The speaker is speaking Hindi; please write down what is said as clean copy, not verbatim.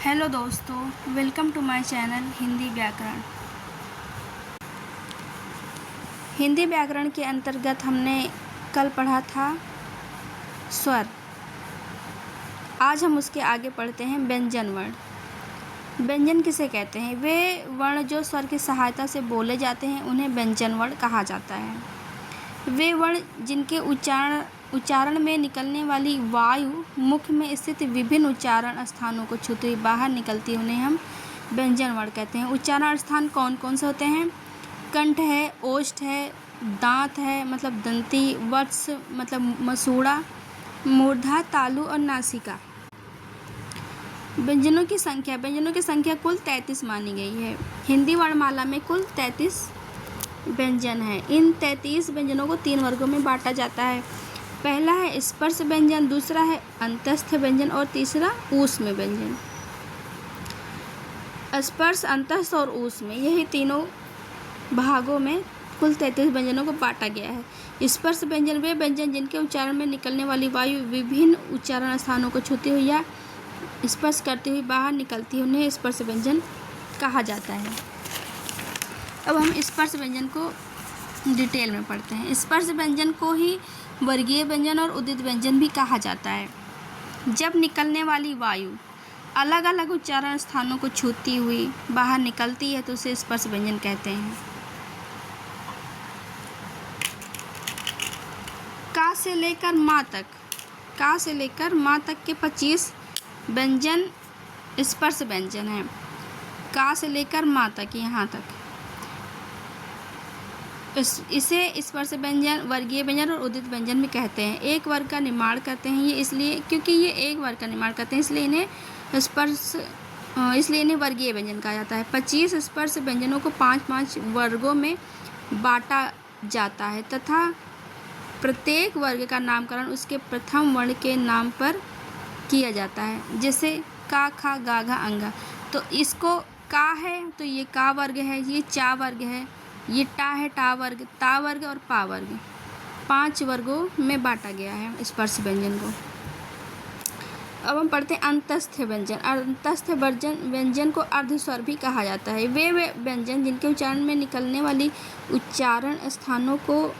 हेलो दोस्तों, welcome to my channel Hindi व्याकरण। हिंदी व्याकरण के अंतर्गत हमने कल पढ़ा था स्वर। आज हम उसके आगे पढ़ते हैं व्यंजन वर्ण। व्यंजन किसे कहते हैं? वे वर्ण जो स्वर की सहायता से बोले जाते हैं उन्हें व्यंजन वर्ण कहा जाता है। वे वर्ण जिनके उच्चारण में निकलने वाली वायु मुख में स्थित विभिन्न उच्चारण स्थानों को छूते हुए बाहर निकलती है, उन्हें हम व्यंजन वर्ण कहते हैं। उच्चारण स्थान कौन कौन से होते हैं? कंठ है, ओष्ठ है, दांत है मतलब दंती, वत्स मतलब मसूड़ा, मूर्धा, तालु और नासिका। व्यंजनों की संख्या कुल 33 मानी गई है। हिंदी वर्णमाला में कुल 33 व्यंजन है। इन 33 व्यंजनों को 3 वर्गों में बांटा जाता है। पहला है स्पर्श व्यंजन, दूसरा है अंतस्थ व्यंजन और तीसरा ऊष्म व्यंजन। स्पर्श, अंतस्थ और ऊष्म, यही तीनों भागों में कुल 33 व्यंजनों को बांटा गया है। स्पर्श व्यंजन वे व्यंजन जिनके उच्चारण में निकलने वाली वायु विभिन्न उच्चारण स्थानों को छूती हुई या स्पर्श करती हुई बाहर निकलती है, उन्हें स्पर्श व्यंजन कहा जाता है। अब हम स्पर्श व्यंजन को डिटेल में पढ़ते हैं। स्पर्श व्यंजन को ही वर्गीय व्यंजन और उदित व्यंजन भी कहा जाता है। जब निकलने वाली वायु अलग अलग उच्चारण स्थानों को छूती हुई बाहर निकलती है तो उसे स्पर्श व्यंजन कहते हैं। का से लेकर माँ तक के 25 व्यंजन स्पर्श व्यंजन हैं। का से लेकर माँ तक, यहाँ तक, इसे स्पर्श व्यंजन, वर्गीय व्यंजन और उदित व्यंजन भी कहते हैं। एक वर्ग का निर्माण करते हैं ये इसलिए क्योंकि ये एक वर्ग का निर्माण करते हैं, इसलिए इन्हें वर्गीय व्यंजन कहा जाता है। 25 स्पर्श व्यंजनों को 5-5 वर्गों में बांटा जाता है तथा प्रत्येक वर्ग का नामकरण उसके प्रथम वर्ण के नाम पर किया जाता है। जैसे का, खा, गा, घा, अंगा। तो इसको का है तो ये का वर्ग है, ये चा वर्ग है, ये टा है टा वर्ग, ता वर्ग और पा वर्ग। 5 वर्गों में बांटा गया है स्पर्श व्यंजन को। अब हम पढ़ते हैं अंतस्थ व्यंजन। अंतस्थ व्यंजन को अर्धस्वर भी कहा जाता है। वे व्यंजन जिनके उच्चारण में निकलने वाली उच्चारण स्थानों को